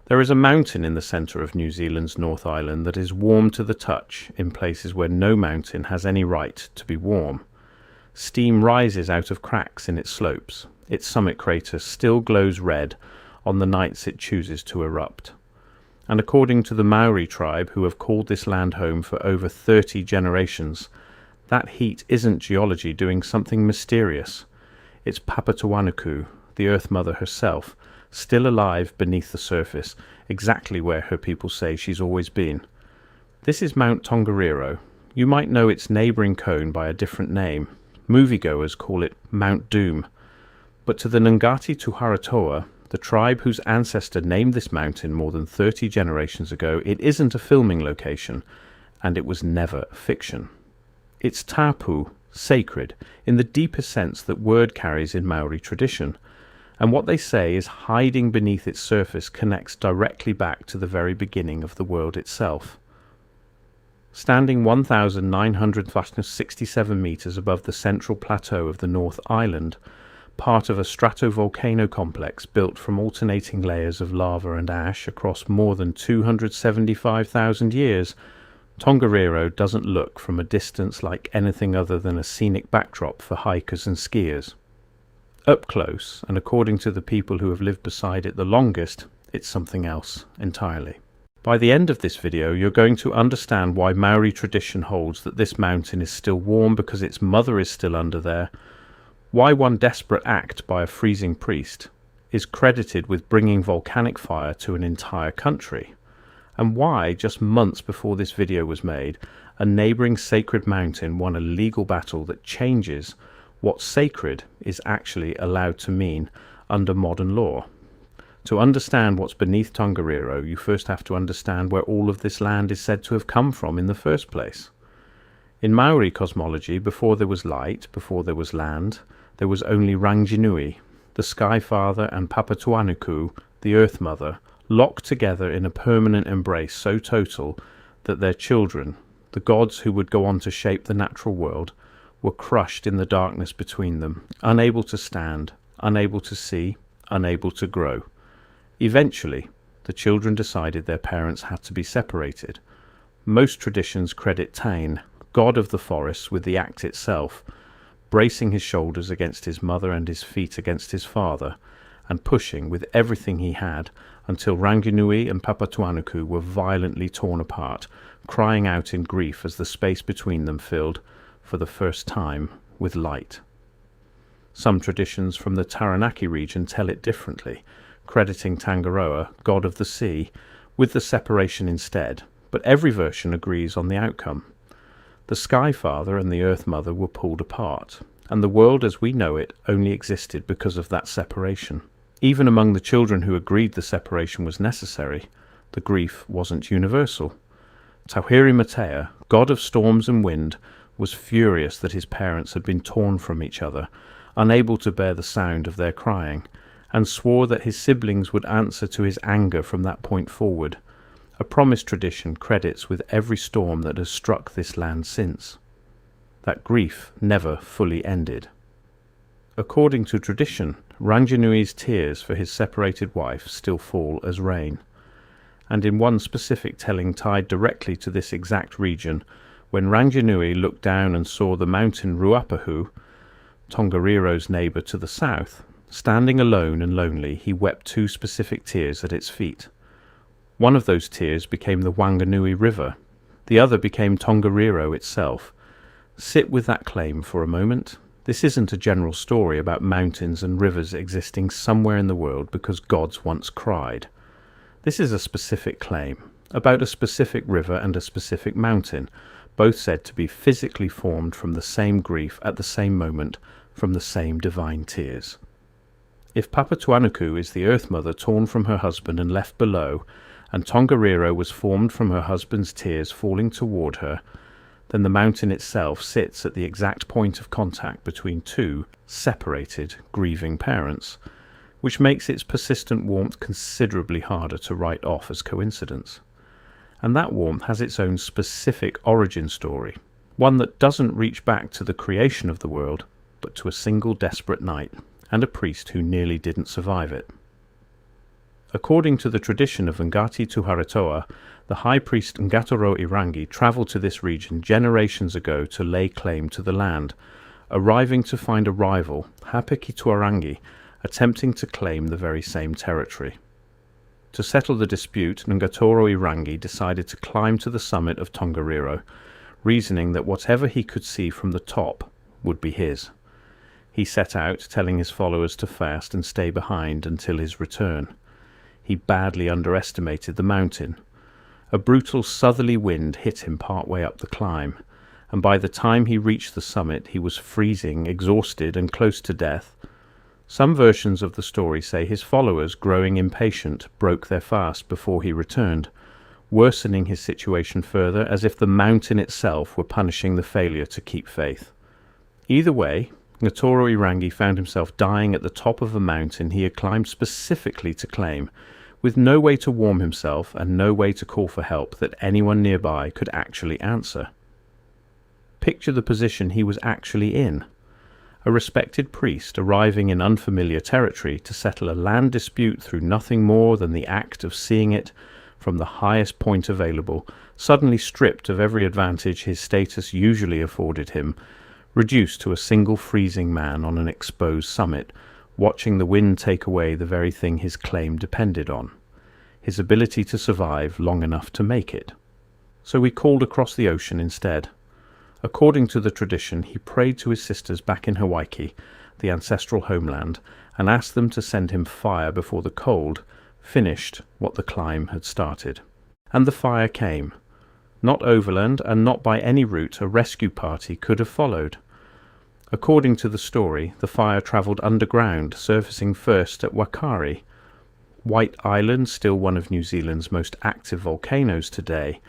There is a mountain in the centre of New Zealand's North Island that is warm to the touch in places where no mountain has any right to be warm. Steam rises out of cracks in its slopes. Its summit crater still glows red on the nights it chooses to erupt. And according to the Maori tribe, who have called this land home for over 30 generations, that heat isn't geology doing something mysterious. It's Papatuanuku, the Earth Mother herself, still alive beneath the surface, exactly where her people say she's always been. This is Mount Tongariro. You might know its neighbouring cone by a different name. Moviegoers call it Mount Doom. But to the Ngāti Tūwharetoa, the tribe whose ancestor named this mountain more than 30 generations ago, it isn't a filming location, and it was never fiction. It's tapu, sacred, in the deepest sense that word carries in Maori tradition, and what they say is hiding beneath its surface connects directly back to the very beginning of the world itself. Standing 1,967 metres above the central plateau of the North Island, part of a stratovolcano complex built from alternating layers of lava and ash across more than 275,000 years, Tongariro doesn't look from a distance like anything other than a scenic backdrop for hikers and skiers. Up close, and according to the people who have lived beside it the longest, it's something else entirely. By the end of this video, you're going to understand why Maori tradition holds that this mountain is still warm because its mother is still under there, why one desperate act by a freezing priest is credited with bringing volcanic fire to an entire country, and why, just months before this video was made, a neighbouring sacred mountain won a legal battle that changes what sacred is actually allowed to mean under modern law. To understand what's beneath Tongariro, you first have to understand where all of this land is said to have come from in the first place. In Maori cosmology, before there was light, before there was land, there was only Ranginui, the Sky Father, and Papatuanuku, the Earth Mother, locked together in a permanent embrace so total that their children, the gods who would go on to shape the natural world, were crushed in the darkness between them, unable to stand, unable to see, unable to grow. Eventually, the children decided their parents had to be separated. Most traditions credit Tain, god of the forests, with the act itself, bracing his shoulders against his mother and his feet against his father, and pushing with everything he had until Ranginui and Papatūānuku were violently torn apart, crying out in grief as the space between them filled, for the first time, with light. Some traditions from the Taranaki region tell it differently, crediting Tangaroa, god of the sea, with the separation instead, but every version agrees on the outcome. The Sky Father and the Earth Mother were pulled apart, and the world as we know it only existed because of that separation. Even among the children who agreed the separation was necessary, the grief wasn't universal. Tauhiri Matea, god of storms and wind, was furious that his parents had been torn from each other, unable to bear the sound of their crying, and swore that his siblings would answer to his anger from that point forward. A promise tradition credits with every storm that has struck this land since. That grief never fully ended. According to tradition, Ranginui's tears for his separated wife still fall as rain. And in one specific telling tied directly to this exact region, when Ranginui looked down and saw the mountain Ruapahu, Tongariro's neighbour to the south, standing alone and lonely, he wept two specific tears at its feet. One of those tears became the Wanganui River. The other became Tongariro itself. Sit with that claim for a moment. This isn't a general story about mountains and rivers existing somewhere in the world because gods once cried. This is a specific claim, about a specific river and a specific mountain, both said to be physically formed from the same grief at the same moment, from the same divine tears. If Papatuanuku is the Earth Mother torn from her husband and left below, and Tongariro was formed from her husband's tears falling toward her, then the mountain itself sits at the exact point of contact between two separated, grieving parents, which makes its persistent warmth considerably harder to write off as coincidence. And that warmth has its own specific origin story, one that doesn't reach back to the creation of the world, but to a single desperate night, and a priest who nearly didn't survive it. According to the tradition of Ngāti Tūwharetoa, the high priest Ngātoro-i-rangi travelled to this region generations ago to lay claim to the land, arriving to find a rival, Papatuanuku, attempting to claim the very same territory. To settle the dispute, Ngātoro-i-rangi decided to climb to the summit of Tongariro, reasoning that whatever he could see from the top would be his. He set out, telling his followers to fast and stay behind until his return. He badly underestimated the mountain. A brutal southerly wind hit him partway up the climb, and by the time he reached the summit he was freezing, exhausted, and close to death. Some versions of the story say his followers, growing impatient, broke their fast before he returned, worsening his situation further, as if the mountain itself were punishing the failure to keep faith. Either way, Ngātoro-i-rangi found himself dying at the top of a mountain he had climbed specifically to claim, with no way to warm himself and no way to call for help that anyone nearby could actually answer. Picture the position he was actually in. A respected priest arriving in unfamiliar territory to settle a land dispute through nothing more than the act of seeing it from the highest point available, suddenly stripped of every advantage his status usually afforded him, reduced to a single freezing man on an exposed summit, watching the wind take away the very thing his claim depended on, his ability to survive long enough to make it. So he called across the ocean instead. According to the tradition, he prayed to his sisters back in Hawaiki, the ancestral homeland, and asked them to send him fire before the cold finished what the climb had started. And the fire came. Not overland, and not by any route a rescue party could have followed. According to the story, the fire travelled underground, surfacing first at Waikari. White Island, still one of New Zealand's most active volcanoes today,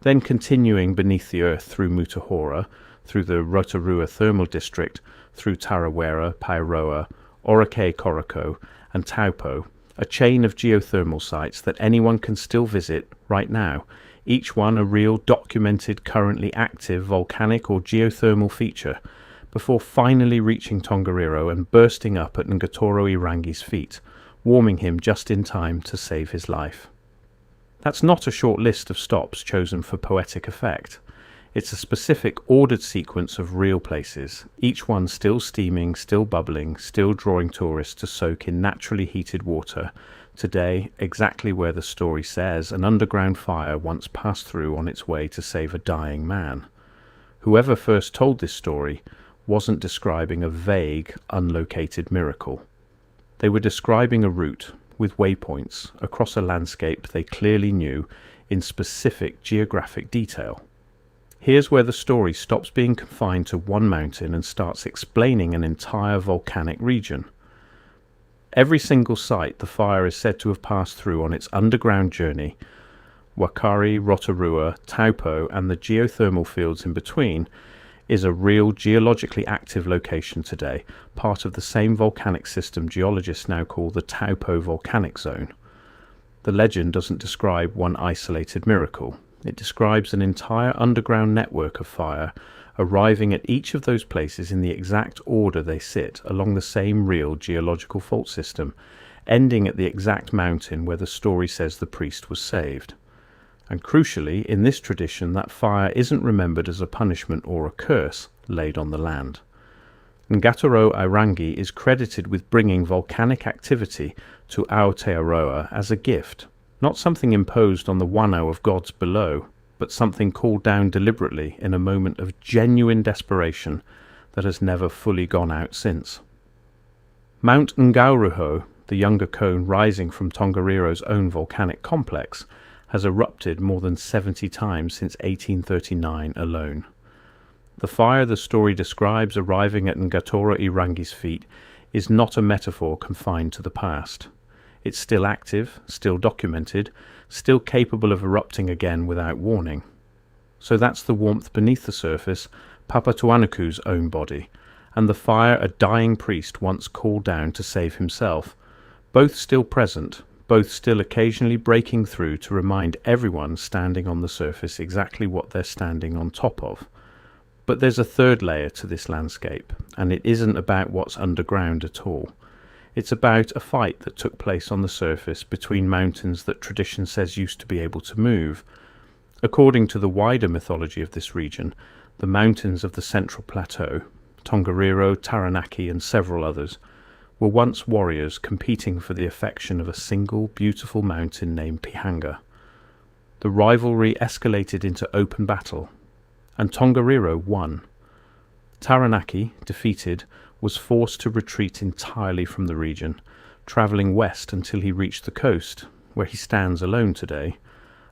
then continuing beneath the earth through Mutahora, through the Rotorua Thermal District, through Tarawera, Pairoa, Orake Koroko, and Taupō, a chain of geothermal sites that anyone can still visit right now, each one a real documented, currently active volcanic or geothermal feature, before finally reaching Tongariro and bursting up at Ngātoro-i-rangi's feet, warming him just in time to save his life. That's not a short list of stops chosen for poetic effect. It's a specific, ordered sequence of real places, each one still steaming, still bubbling, still drawing tourists to soak in naturally heated water. Today, exactly where the story says an underground fire once passed through on its way to save a dying man. Whoever first told this story wasn't describing a vague, unlocated miracle. They were describing a route, with waypoints, across a landscape they clearly knew in specific geographic detail. Here's where the story stops being confined to one mountain and starts explaining an entire volcanic region. Every single site the fire is said to have passed through on its underground journey, Waikari, Rotorua, Taupō, and the geothermal fields in between, is a real geologically active location today, part of the same volcanic system geologists now call the Taupō Volcanic Zone. The legend doesn't describe one isolated miracle. It describes an entire underground network of fire arriving at each of those places in the exact order they sit along the same real geological fault system, ending at the exact mountain where the story says the priest was saved. And crucially, in this tradition, that fire isn't remembered as a punishment or a curse laid on the land. Ngātoro-i-rangi is credited with bringing volcanic activity to Aotearoa as a gift, not something imposed on the whānau of gods below, but something called down deliberately in a moment of genuine desperation that has never fully gone out since. Mount Tongariro, the younger cone rising from Tongariro's own volcanic complex, has erupted more than 70 times since 1839 alone. The fire the story describes arriving at Ngātoro-i-rangi's feet is not a metaphor confined to the past. It's still active, still documented, still capable of erupting again without warning. So that's the warmth beneath the surface, Papatuanuku's own body, and the fire a dying priest once called down to save himself, both still present, both still occasionally breaking through to remind everyone standing on the surface exactly what they're standing on top of. But there's a third layer to this landscape, and it isn't about what's underground at all. It's about a fight that took place on the surface between mountains that tradition says used to be able to move. According to the wider mythology of this region, the mountains of the Central Plateau, Tongariro, Taranaki and several others, were once warriors competing for the affection of a single beautiful mountain named Pihanga. The rivalry escalated into open battle, and Tongariro won. Taranaki, defeated, was forced to retreat entirely from the region, travelling west until he reached the coast, where he stands alone today,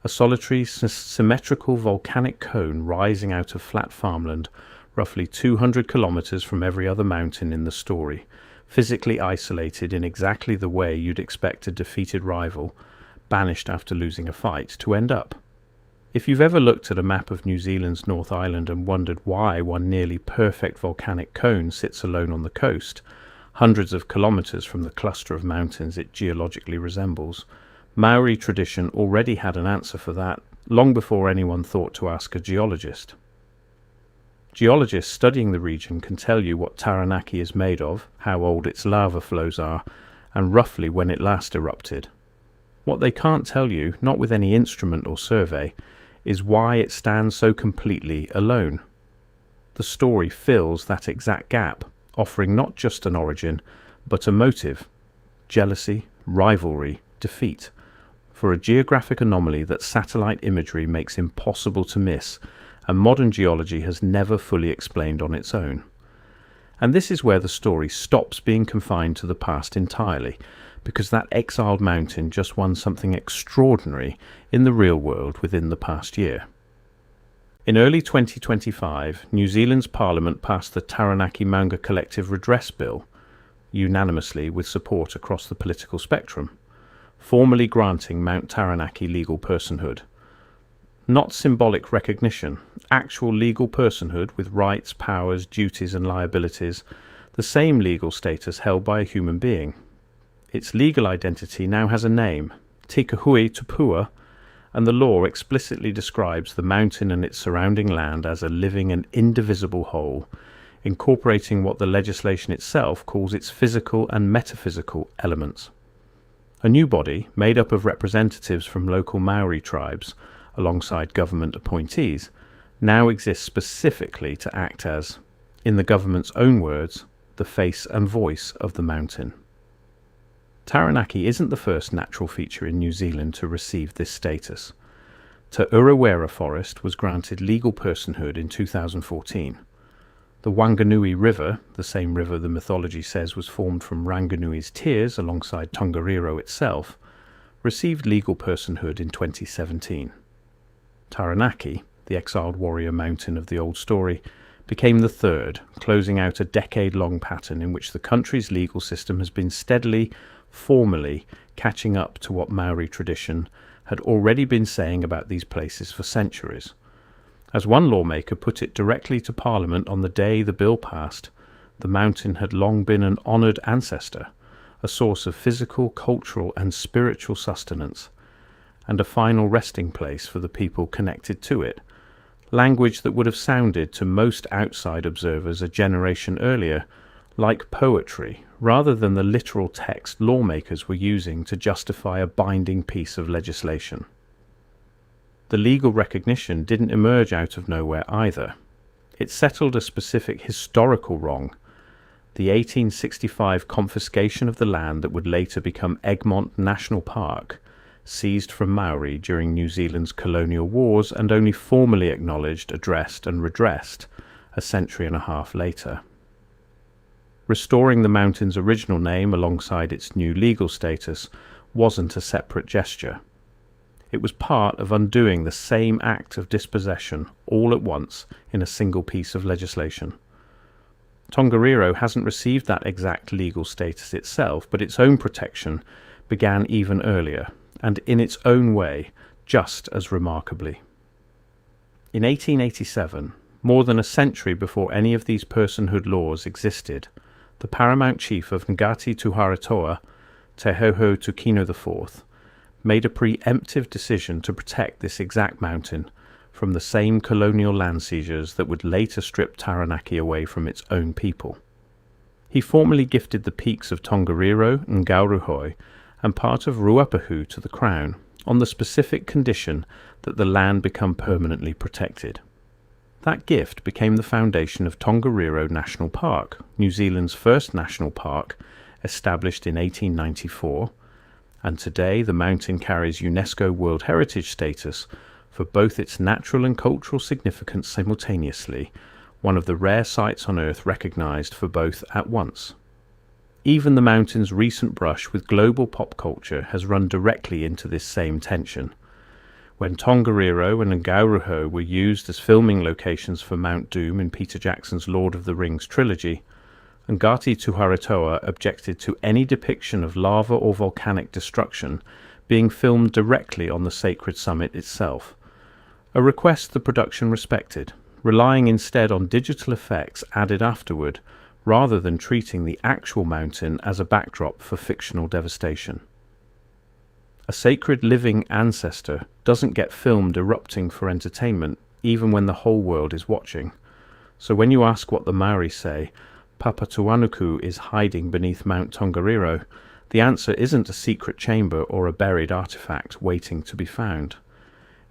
a solitary, symmetrical volcanic cone rising out of flat farmland, roughly 200 kilometres from every other mountain in the story, physically isolated in exactly the way you'd expect a defeated rival, banished after losing a fight, to end up. If you've ever looked at a map of New Zealand's North Island and wondered why one nearly perfect volcanic cone sits alone on the coast, hundreds of kilometres from the cluster of mountains it geologically resembles, Maori tradition already had an answer for that long before anyone thought to ask a geologist. Geologists studying the region can tell you what Taranaki is made of, how old its lava flows are, and roughly when it last erupted. What they can't tell you, not with any instrument or survey, is why it stands so completely alone. The story fills that exact gap, offering not just an origin, but a motive: jealousy, rivalry, defeat, for a geographic anomaly that satellite imagery makes impossible to miss, and modern geology has never fully explained on its own. And this is where the story stops being confined to the past entirely, because that exiled mountain just won something extraordinary in the real world within the past year. In early 2025, New Zealand's Parliament passed the Taranaki Maunga Collective Redress Bill, unanimously with support across the political spectrum, formally granting Mount Taranaki legal personhood. Not symbolic recognition, actual legal personhood with rights, powers, duties and liabilities, the same legal status held by a human being. Its legal identity now has a name, Tika Hui Tupua, and the law explicitly describes the mountain and its surrounding land as a living and indivisible whole, incorporating what the legislation itself calls its physical and metaphysical elements. A new body, made up of representatives from local Maori tribes, alongside government appointees, now exists specifically to act as, in the government's own words, the face and voice of the mountain. Taranaki isn't the first natural feature in New Zealand to receive this status. Te Urewera Forest was granted legal personhood in 2014. The Wanganui River, the same river the mythology says was formed from Ranginui's tears alongside Tongariro itself, received legal personhood in 2017. Taranaki, the exiled warrior mountain of the old story, became the third, closing out a decade-long pattern in which the country's legal system has been steadily, formally catching up to what Maori tradition had already been saying about these places for centuries. As one lawmaker put it directly to Parliament on the day the bill passed, the mountain had long been an honoured ancestor, a source of physical, cultural and spiritual sustenance, and a final resting place for the people connected to it, language that would have sounded to most outside observers a generation earlier like poetry, rather than the literal text lawmakers were using to justify a binding piece of legislation. The legal recognition didn't emerge out of nowhere either. It settled a specific historical wrong: the 1865 confiscation of the land that would later become Egmont National Park, seized from Maori during New Zealand's colonial wars and only formally acknowledged, addressed and redressed a century and a half later. Restoring the mountain's original name alongside its new legal status wasn't a separate gesture. It was part of undoing the same act of dispossession all at once in a single piece of legislation. Tongariro hasn't received that exact legal status itself, but its own protection began even earlier, and in its own way, just as remarkably. In 1887, more than a century before any of these personhood laws existed, the paramount chief of Ngāti Tūwharetoa, Te Hauhau Tukino IV, made a preemptive decision to protect this exact mountain from the same colonial land seizures that would later strip Taranaki away from its own people. He formally gifted the peaks of Tongariro and Ngauruhoe and part of Ruapahu to the Crown, on the specific condition that the land become permanently protected. That gift became the foundation of Tongariro National Park, New Zealand's first national park, established in 1894, and today the mountain carries UNESCO World Heritage status for both its natural and cultural significance simultaneously, one of the rare sites on Earth recognised for both at once. Even the mountain's recent brush with global pop culture has run directly into this same tension. When Tongariro and Ngauruhoe were used as filming locations for Mount Doom in Peter Jackson's Lord of the Rings trilogy, Ngāti Tūwharetoa objected to any depiction of lava or volcanic destruction being filmed directly on the sacred summit itself, a request the production respected, relying instead on digital effects added afterward, rather than treating the actual mountain as a backdrop for fictional devastation. A sacred living ancestor doesn't get filmed erupting for entertainment, even when the whole world is watching. So when you ask what the Maori say, Papatuanuku is hiding beneath Mount Tongariro, the answer isn't a secret chamber or a buried artifact waiting to be found.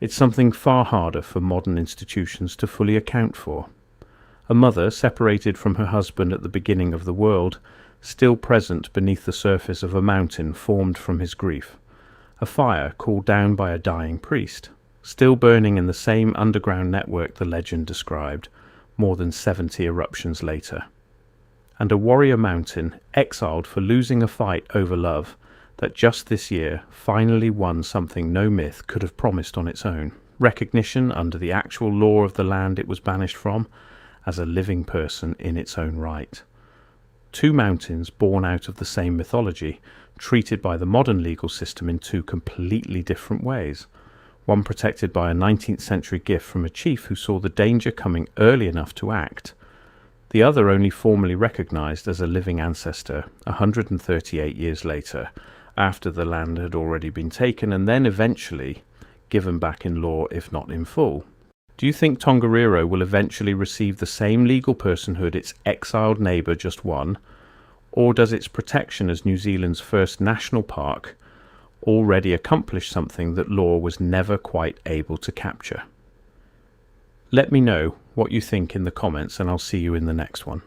It's something far harder for modern institutions to fully account for. A mother separated from her husband at the beginning of the world, still present beneath the surface of a mountain formed from his grief. A fire called down by a dying priest, still burning in the same underground network the legend described, more than 70 eruptions later. And a warrior mountain exiled for losing a fight over love that just this year finally won something no myth could have promised on its own: recognition under the actual law of the land it was banished from, as a living person in its own right. Two mountains born out of the same mythology, treated by the modern legal system in two completely different ways. One protected by a 19th century gift from a chief who saw the danger coming early enough to act. The other only formally recognised as a living ancestor 138 years later, after the land had already been taken and then eventually given back in law, if not in full. Do you think Tongariro will eventually receive the same legal personhood its exiled neighbour just won, or does its protection as New Zealand's first national park already accomplish something that law was never quite able to capture? Let me know what you think in the comments, and I'll see you in the next one.